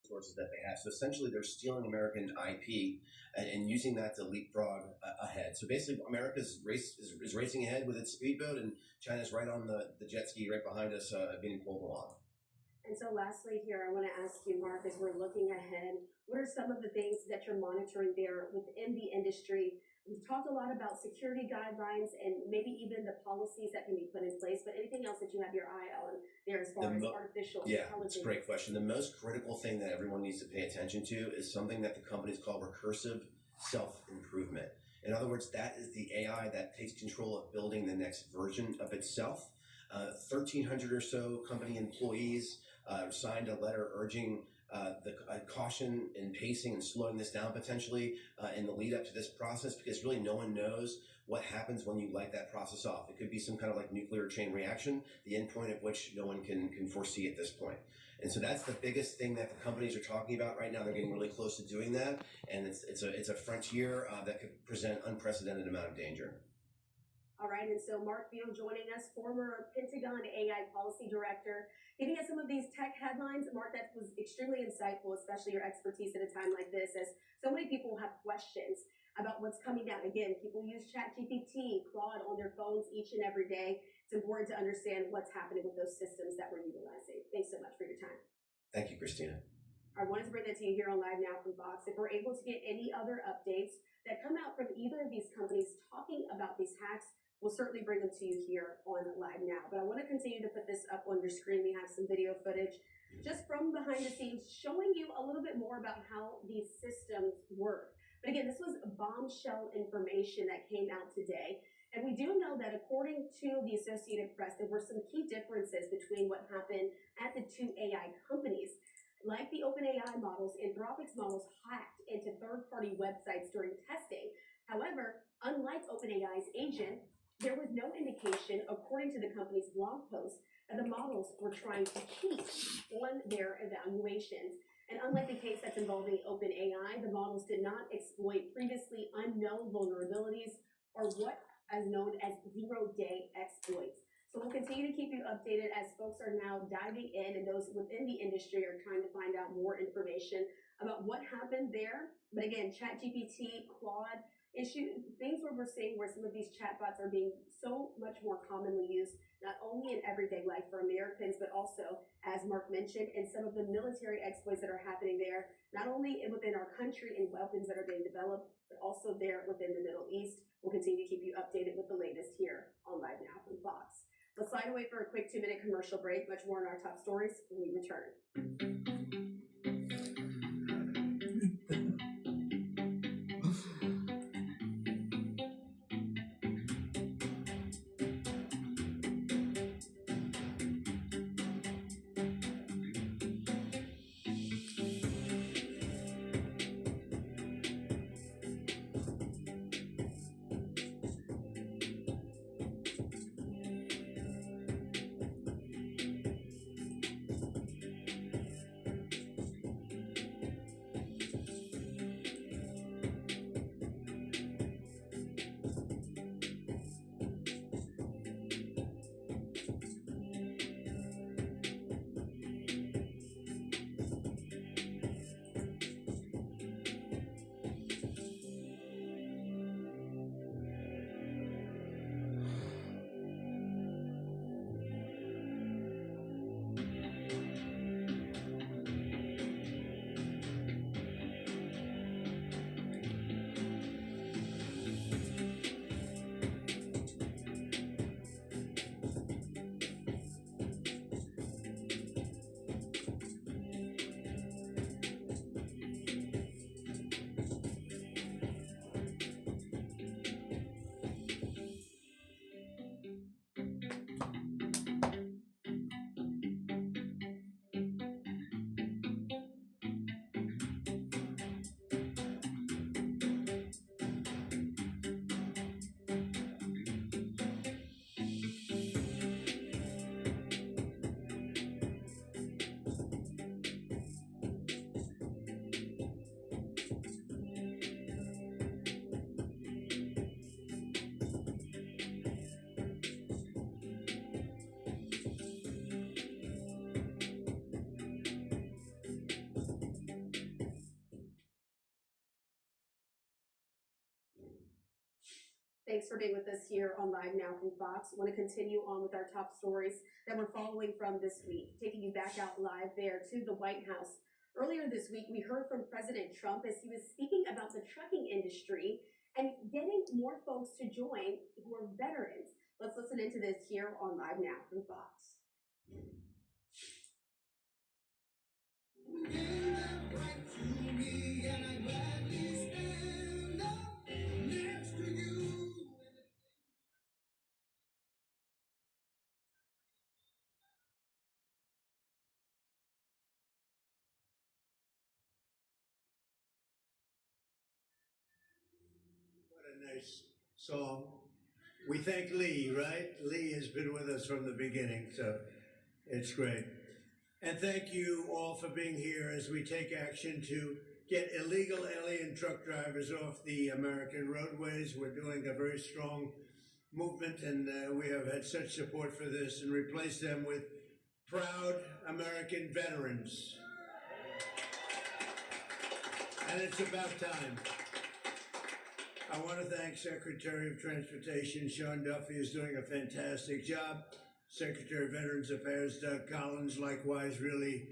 resources that they have. So essentially, they're stealing American IP and using that to leapfrog ahead. So basically, America's race is racing ahead with its speedboat, and China's right on the jet ski right behind us, being pulled along. And so lastly here, I want to ask you, Mark, as we're looking ahead, what are some of the things that you're monitoring there within the industry? We've talked a lot about security guidelines and maybe even the policies that can be put in place, but anything else that you have your eye on there as far as artificial intelligence? Yeah, it's a great question. The most critical thing that everyone needs to pay attention to is something that the companies call recursive self-improvement. In other words, that is the AI that takes control of building the next version of itself. 1,300 or so company employees signed a letter urging the caution in pacing and slowing this down potentially in the lead up to this process, because really no one knows what happens when you light that process off. It could be some kind of like nuclear chain reaction, the end point of which no one can foresee at this point. And so that's the biggest thing that the companies are talking about right now. They're getting really close to doing that, and it's a frontier that could present unprecedented amount of danger. All right, and so Mark Beal joining us, former Pentagon AI Policy Director, giving us some of these tech headlines. Mark, that was extremely insightful, especially your expertise at a time like this, as so many people have questions about what's coming down. Again, people use ChatGPT, Claude on their phones each and every day. It's important to understand what's happening with those systems that we're utilizing. Thanks so much for your time. Thank you, Christina. I wanted to bring that to you here on Live Now from Fox. If we're able to get any other updates that come out from either of these companies talking about these hacks, we'll certainly bring them to you here on Live Now. But I want to continue to put this up on your screen. We have some video footage just from behind the scenes showing you a little bit more about how these systems work. But again, this was bombshell information that came out today. And we do know that according to the Associated Press, there were some key differences between what happened at the two AI companies. Like the OpenAI models, Anthropic's models hacked into third-party websites during testing. However, unlike OpenAI's agent, there was no indication, according to the company's blog post, that the models were trying to cheat on their evaluations. And unlike the case that's involving OpenAI, the models did not exploit previously unknown vulnerabilities or what is known as zero-day exploits. So we'll continue to keep you updated as folks are now diving in and those within the industry are trying to find out more information about what happened there. But again, ChatGPT, Claude, things where we're seeing where some of these chatbots are being so much more commonly used, not only in everyday life for Americans, but also, as Mark mentioned, in some of the military exploits that are happening there, not only within our country and weapons that are being developed, but also there within the Middle East. We'll continue to keep you updated with the latest here on Live Now from Fox. Let's slide away for a quick 2-minute commercial break. Much more on our top stories when we return. Thanks for being with us here on Live Now from Fox. I want to continue on with our top stories that we're following from this week, taking you back out live there to the White House. Earlier this week, we heard from President Trump as he was speaking about the trucking industry and getting more folks to join who are veterans. Let's listen into this here on Live Now from Fox. What a nice song. We thank Lee, right? Lee has been with us from the beginning, so it's great. And thank you all for being here as we take action to get illegal alien truck drivers off the American roadways. We're doing a very strong movement, and we have had such support for this, and replace them with proud American veterans. And it's about time. I want to thank Secretary of Transportation Sean Duffy, who's doing a fantastic job. Secretary of Veterans Affairs Doug Collins, likewise, really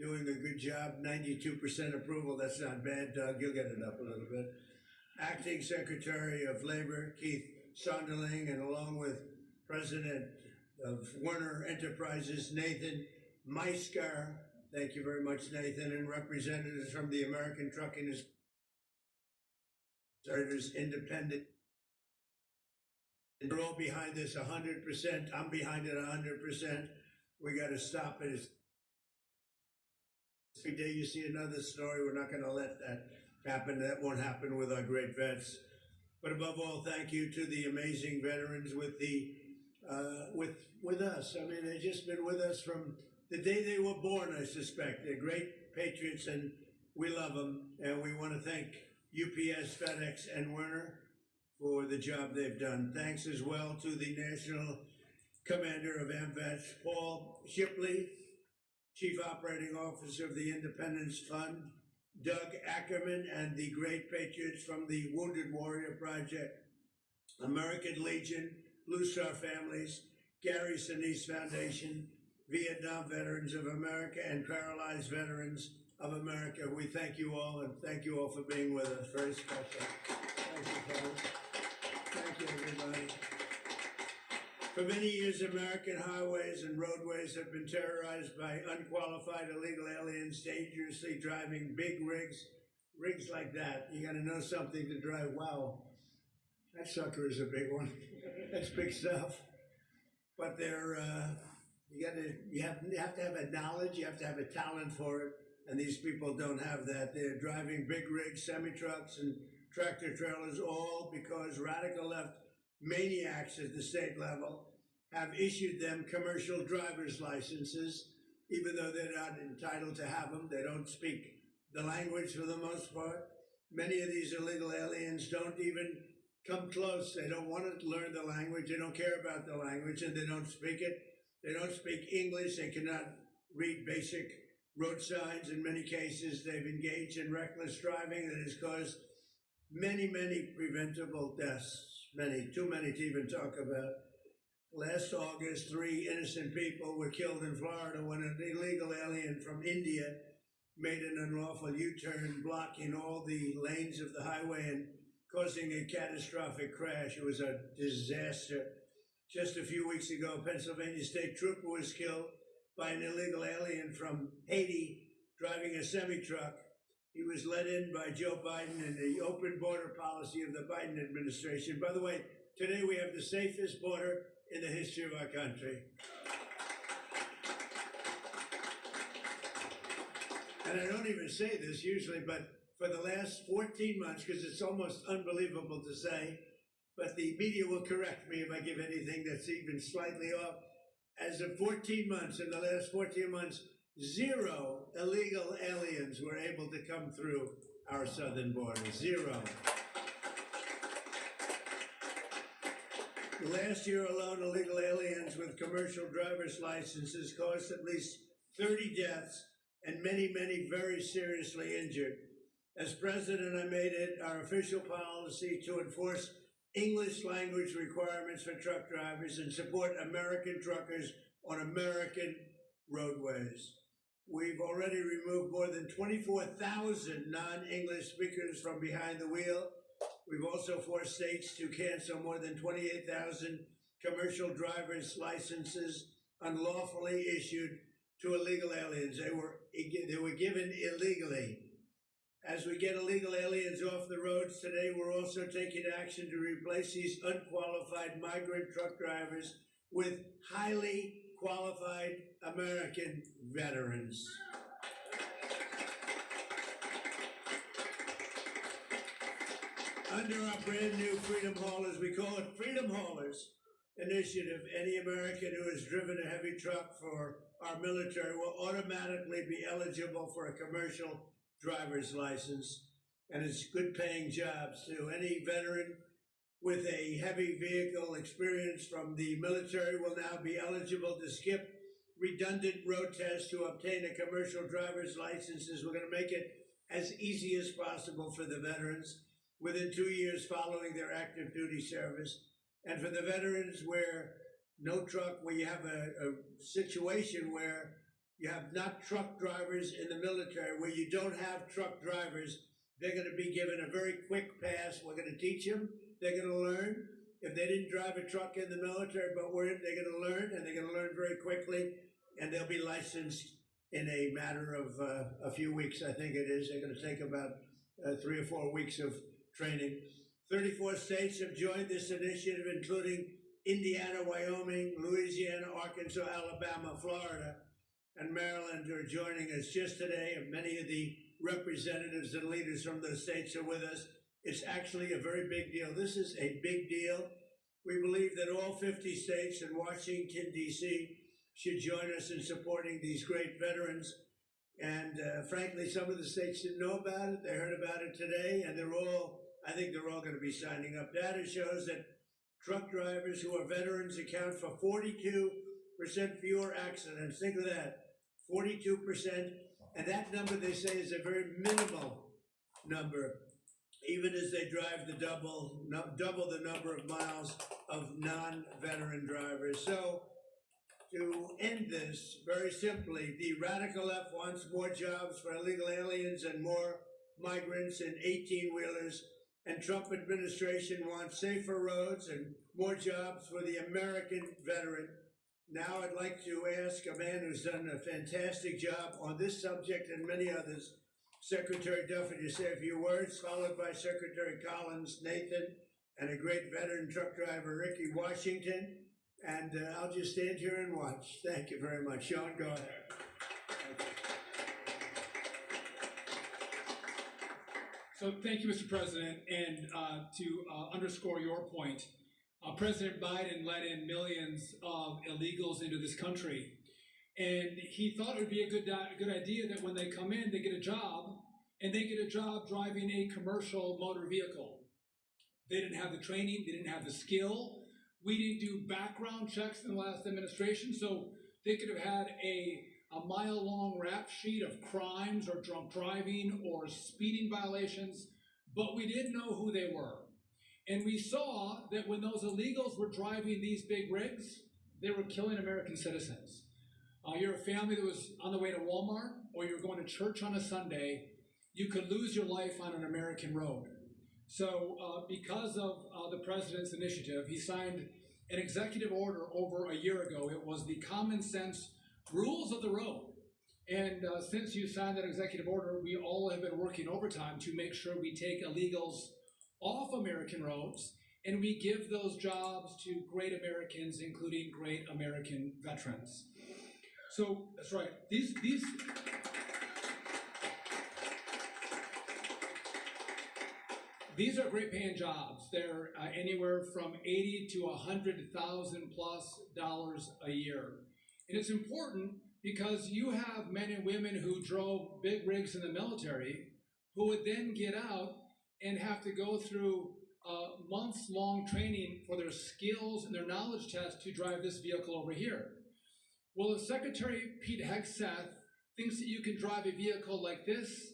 doing a good job. 92% approval. That's not bad, Doug. You'll get it up a little bit. Acting Secretary of Labor Keith Sonderling, and along with President of Werner Enterprises Nathan Meisker. Thank you very much, Nathan, and representatives from the American Trucking Independent. We're all behind this 100%. I'm behind it 100%. We got to stop it. Every day you see another story, we're not going to let that happen. That won't happen with our great vets. But above all, thank you to the amazing veterans with the with us. I mean, they've just been with us from the day they were born, I suspect. They're great patriots, and we love them. And we want to thank UPS, FedEx, and Werner for the job they've done. Thanks as well to the National Commander of AMVETS, Paul Shipley, Chief Operating Officer of the Independence Fund, Doug Ackerman, and the great patriots from the Wounded Warrior Project, American Legion, Blue Star Families, Gary Sinise Foundation, Vietnam Veterans of America, and Paralyzed Veterans of America. We thank you all, and thank you all for being with us. Very special. Thank you, folks. Thank you, everybody. For many years, American highways and roadways have been terrorized by unqualified illegal aliens dangerously driving big rigs like that. You got to know something to drive. Wow, that sucker is a big one. That's big stuff. But they're you have to have a knowledge, you have to have a talent for it, and these people don't have that. They're driving big rigs, semi-trucks, and tractor trailers, all because radical left maniacs at the state level have issued them commercial driver's licenses, even though they're not entitled to have them. They don't speak the language for the most part. Many of these illegal aliens don't even come close. They don't want to learn the language. They don't care about the language, and they don't speak it. They don't speak English. They cannot read basic road signs. In many cases, they've engaged in reckless driving that has caused many, many preventable deaths. Many, too many to even talk about. Last August, 3 innocent people were killed in Florida when an illegal alien from India made an unlawful U-turn, blocking all the lanes of the highway and causing a catastrophic crash. It was a disaster. Just a few weeks ago, a Pennsylvania state trooper was killed by an illegal alien from Haiti driving a semi-truck. He was let in by Joe Biden and the open border policy of the Biden administration. By the way, today we have the safest border in the history of our country. And I don't even say this usually, but for the last 14 months, because it's almost unbelievable to say, but the media will correct me if I give anything that's even slightly off. As of 14 months, in the last 14 months, 0 illegal aliens were able to come through our southern border. 0. Last year alone, illegal aliens with commercial driver's licenses caused at least 30 deaths and many, many very seriously injured. As president, I made it our official policy to enforce English language requirements for truck drivers, and support American truckers on American roadways. We've already removed more than 24,000 non-English speakers from behind the wheel. We've also forced states to cancel more than 28,000 commercial driver's licenses unlawfully issued to illegal aliens. They were given illegally. As we get illegal aliens off the roads today, we're also taking action to replace these unqualified migrant truck drivers with highly qualified American veterans. Under our brand new Freedom Haulers, we call it Freedom Haulers initiative, any American who has driven a heavy truck for our military will automatically be eligible for a commercial driver's license, and it's good paying jobs too. Any veteran with a heavy vehicle experience from the military will now be eligible to skip redundant road tests to obtain a commercial driver's license. We're going to make it as easy as possible for the veterans within 2 years following their active duty service. And for the veterans where you have a situation where you have not truck drivers in the military, where you don't have truck drivers, they're going to be given a very quick pass. We're going to teach them. They're going to learn. If they didn't drive a truck in the military, but they're going to learn, and they're going to learn very quickly, and they'll be licensed in a matter of a few weeks, I think it is. They're going to take about 3 or 4 weeks of training. 34 states have joined this initiative, including Indiana, Wyoming, Louisiana, Arkansas, Alabama, Florida, and Maryland are joining us just today, and many of the representatives and leaders from those states are with us. It's actually a very big deal. This is a big deal. We believe that all 50 states and Washington, D.C. should join us in supporting these great veterans. And frankly, some of the states didn't know about it. They heard about it today, and I think they're all going to be signing up. Data shows that truck drivers who are veterans account for 42% fewer accidents. Think of that, 42%. And that number, they say, is a very minimal number, even as they drive the double the number of miles of non-veteran drivers. So to end this, very simply, the radical left wants more jobs for illegal aliens and more migrants and 18-wheelers, and Trump administration wants safer roads and more jobs for the American veteran. Now I'd like to ask a man who's done a fantastic job on this subject and many others, Secretary Duffy, to say a few words, followed by Secretary Collins, Nathan, and a great veteran truck driver, Ricky Washington. And I'll just stand here and watch. Thank you very much. Sean, go ahead. So thank you, Mr. President. And to underscore your point, President Biden let in millions of illegals into this country. And he thought it would be a good idea that when they come in, they get a job, and they get a job driving a commercial motor vehicle. They didn't have the training, they didn't have the skill. We didn't do background checks in the last administration, so they could have had a mile-long rap sheet of crimes or drunk driving or speeding violations, but we didn't know who they were. And we saw that when those illegals were driving these big rigs, they were killing American citizens. You're a family that was on the way to Walmart, or you're going to church on a Sunday, you could lose your life on an American road. So because of the president's initiative, he signed an executive order over a year ago. It was the common sense rules of the road. And since you signed that executive order, we all have been working overtime to make sure we take illegals off American roads, and we give those jobs to great Americans, including great American veterans. So that's right. These are great paying jobs. They're anywhere from $80,000 to $100,000+ a year. And it's important because you have men and women who drove big rigs in the military who would then get out and have to go through months-long training for their skills and their knowledge test to drive this vehicle over here. Well, if Secretary Pete Hegseth thinks that you can drive a vehicle like this,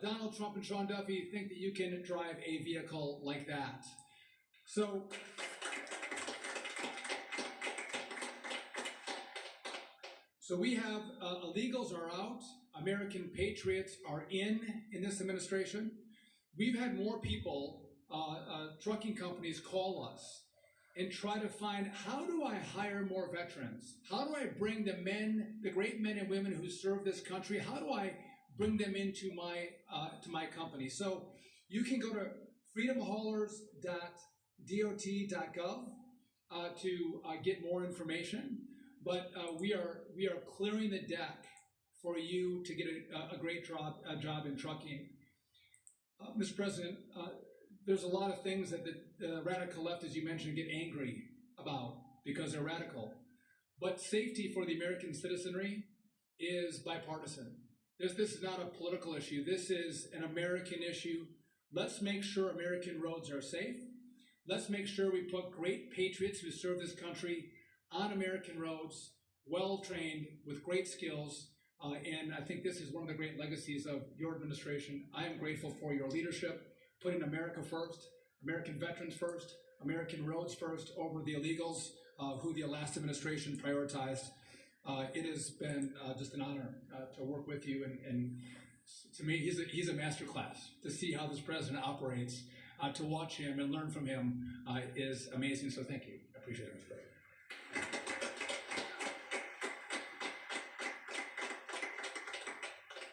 Donald Trump and Sean Duffy think that you can drive a vehicle like that. So we have illegals are out, American patriots are in this administration. We've had more people, trucking companies call us and try to find, how do I hire more veterans? How do I bring the great men and women who serve this country, how do I bring them into my company? So you can go to freedomhaulers.dot.gov to get more information. But we are clearing the deck for you to get a great job in trucking. Mr. President, there's a lot of things that the radical left, as you mentioned, get angry about because they're radical. But safety for the American citizenry is bipartisan. This is not a political issue. This is an American issue. Let's make sure American roads are safe. Let's make sure we put great patriots who serve this country on American roads, well-trained, with great skills, and I think this is one of the great legacies of your administration. I am grateful for your leadership, putting America first, American veterans first, American roads first over the illegals who the last administration prioritized. It has been just an honor to work with you, and to me, he's a master class. To see how this president operates, to watch him and learn from him is amazing, so thank you. I appreciate it, Mr. President.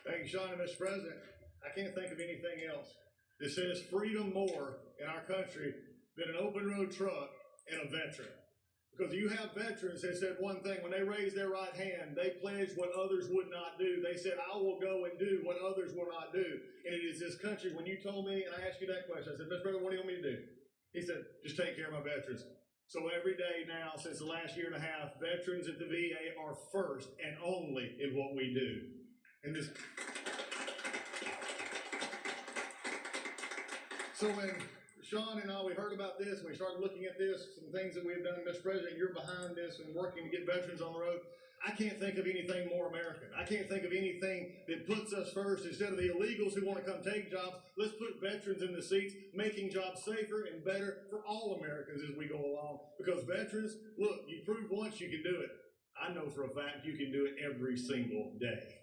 Thank you, Sean and Mr. President. I can't think of anything else that says freedom more in our country than an open road truck and a veteran. Because you have veterans that said one thing, when they raised their right hand, they pledged what others would not do. They said, I will go and do what others will not do. And it is this country, when you told me, and I asked you that question, I said, Mr. President, what do you want me to do? He said, just take care of my veterans. So every day now, since the last year and a half, veterans at the VA are first and only in what we do. And this. So when Sean and I, we heard about this, and we started looking at this, some things that we've done, Mr. President, you're behind this and working to get veterans on the road. I can't think of anything more American. I can't think of anything that puts us first. Instead of the illegals who want to come take jobs, let's put veterans in the seats, making jobs safer and better for all Americans as we go along. Because veterans, look, you proved once you can do it. I know for a fact you can do it every single day.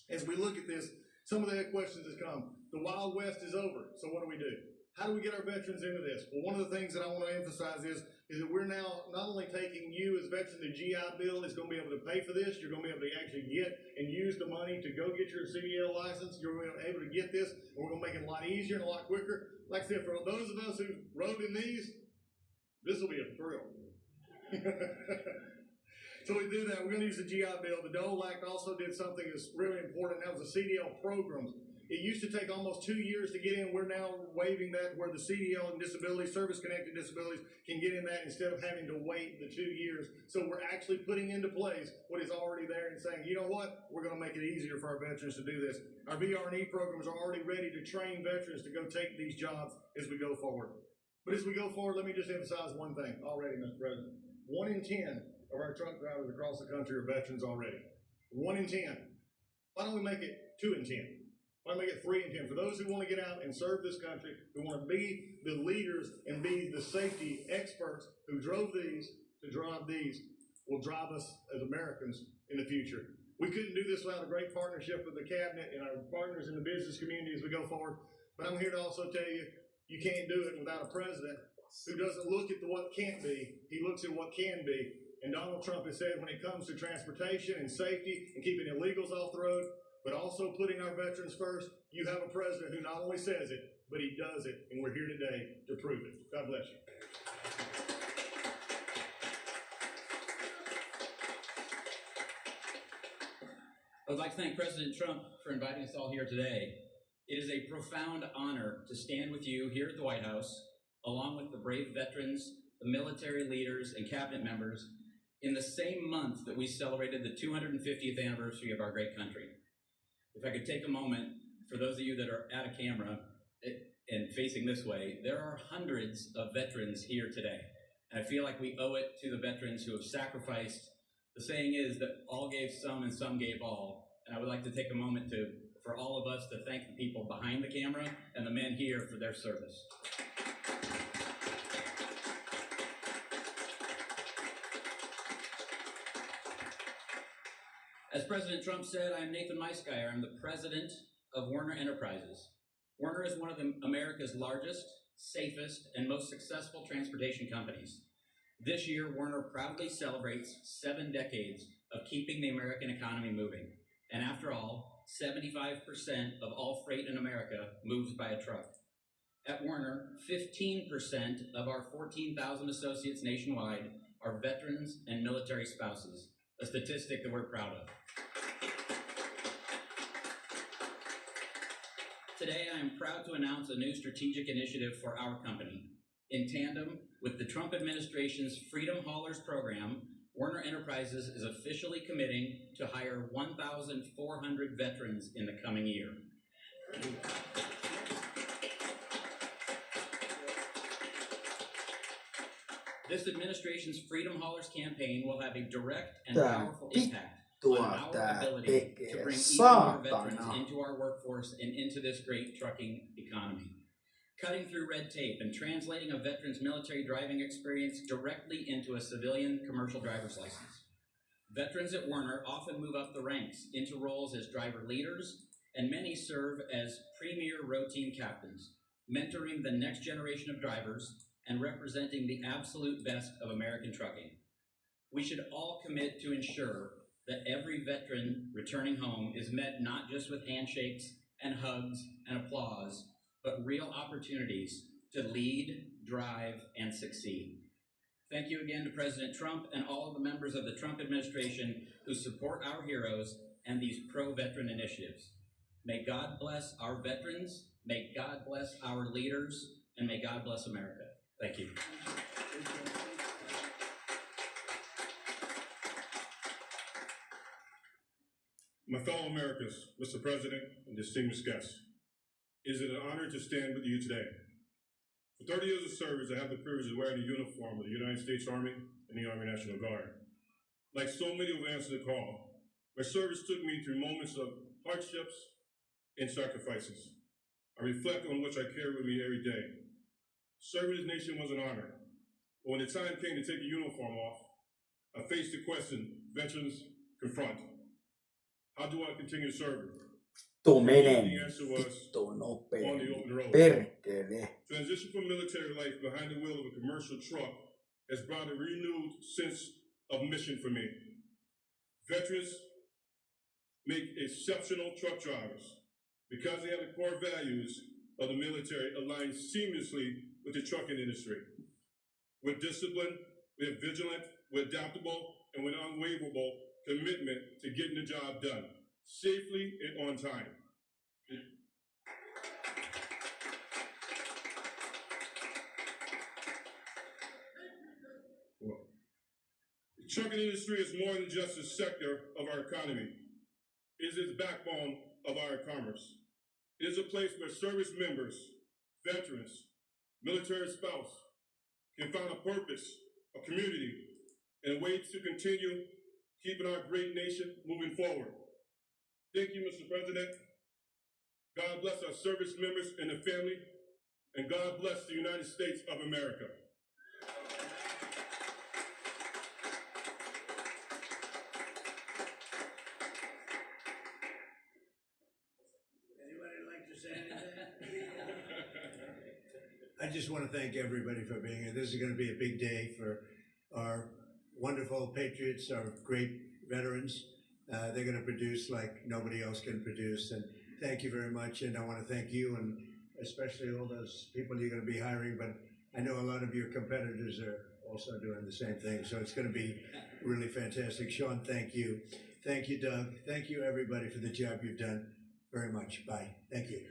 As we look at this, some of the questions have come. The Wild West is over, so what do we do? How do we get our veterans into this? Well, one of the things that I want to emphasize is that we're now not only taking you as veterans, the GI Bill is going to be able to pay for this. You're going to be able to actually get and use the money to go get your CDL license. You're going to be able to get this, and we're going to make it a lot easier and a lot quicker. Like I said, for those of us who rode in these, this will be a thrill. So we do that. We're going to use the GI Bill. The Dole Act also did something that's really important. That was the CDL programs. It used to take almost 2 years to get in. We're now waiving that where the CDL and disabilities, service-connected disabilities, can get in that instead of having to wait the 2 years. So we're actually putting into place what is already there and saying, you know what? We're going to make it easier for our veterans to do this. Our VR&E programs are already ready to train veterans to go take these jobs as we go forward. But as we go forward, let me just emphasize one thing already, Mr. President. 1 in 10 of our truck drivers across the country are veterans already. 1 in 10. Why don't we make it 2 in 10? Why don't we make it 3 in 10? For those who want to get out and serve this country, who want to be the leaders and be the safety experts who drove these to drive these, will drive us as Americans in the future. We couldn't do this without a great partnership with the cabinet and our partners in the business community as we go forward. But I'm here to also tell you, you can't do it without a president who doesn't look at what can't be. He looks at what can be. And Donald Trump has said when it comes to transportation and safety and keeping illegals off the road, but also putting our veterans first, you have a president who not only says it, but he does it. And we're here today to prove it. God bless you. I would like to thank President Trump for inviting us all here today. It is a profound honor to stand with you here at the White House, along with the brave veterans, the military leaders, and cabinet members, in the same month that we celebrated the 250th anniversary of our great country. If I could take a moment, for those of you that are at a camera and facing this way, there are hundreds of veterans here today. And I feel like we owe it to the veterans who have sacrificed. The saying is that all gave some and some gave all. And I would like to take a moment for all of us to thank the people behind the camera and the men here for their service. As President Trump said, I'm Nathan Maiskeier. I'm the president of Werner Enterprises. Werner is one of America's largest, safest, and most successful transportation companies. This year, Werner proudly celebrates 7 decades of keeping the American economy moving. And after all, 75% of all freight in America moves by a truck. At Werner, 15% of our 14,000 associates nationwide are veterans and military spouses, a statistic that we're proud of. Today, I am proud to announce a new strategic initiative for our company. In tandem with the Trump administration's Freedom Haulers program, Werner Enterprises is officially committing to hire 1,400 veterans in the coming year. This administration's Freedom Haulers campaign will have a direct and powerful impact on our ability to bring even more veterans into our workforce and into this great trucking economy. Cutting through red tape and translating a veteran's military driving experience directly into a civilian commercial driver's license. Veterans at Werner often move up the ranks into roles as driver leaders, and many serve as premier road team captains, mentoring the next generation of drivers and representing the absolute best of American trucking. We should all commit to ensure that every veteran returning home is met not just with handshakes and hugs and applause, but real opportunities to lead, drive, and succeed. Thank you again to President Trump and all of the members of the Trump administration who support our heroes and these pro-veteran initiatives. May God bless our veterans, may God bless our leaders, and may God bless America. Thank you. My fellow Americans, Mr. President, and distinguished guests, it is an honor to stand with you today. For 30 years of service, I have the privilege of wearing the uniform of the United States Army and the Army National Guard. Like so many who have answered the call, my service took me through moments of hardships and sacrifices. I reflect on which I carry with me every day. Serving this nation was an honor, but when the time came to take the uniform off, I faced the question veterans confront. How do I continue serving? The answer was on the open road. Transition from military life behind the wheel of a commercial truck has brought a renewed sense of mission for me. Veterans make exceptional truck drivers because they have the core values of the military aligned seamlessly with the trucking industry. We're disciplined, we're vigilant, we're adaptable, and with unwavering commitment to getting the job done safely and on time. The trucking industry is more than just a sector of our economy. It is the backbone of our commerce. It is a place where service members, veterans, military spouse can find a purpose, a community, and a way to continue keeping our great nation moving forward. Thank you, Mr. President. God bless our service members and their family, and God bless the United States of America. Anybody like to say anything? I just want to thank everybody for being here. This is going to be a big day for our wonderful patriots, our great veterans. They're going to produce like nobody else can produce. And thank you very much. And I want to thank you and especially all those people you're going to be hiring. But I know a lot of your competitors are also doing the same thing. So it's going to be really fantastic. Sean, thank you. Thank you, Doug. Thank you, everybody, for the job you've done very much. Bye. Thank you.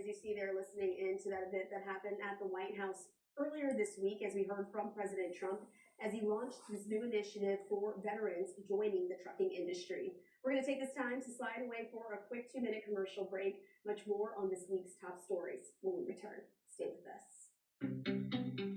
As you see there listening in to that event that happened at the White House earlier this week, as we heard from President Trump, as he launched this new initiative for veterans joining the trucking industry. We're going to take this time to slide away for a quick 2-minute commercial break. Much more on this week's top stories when we return. Stay with us.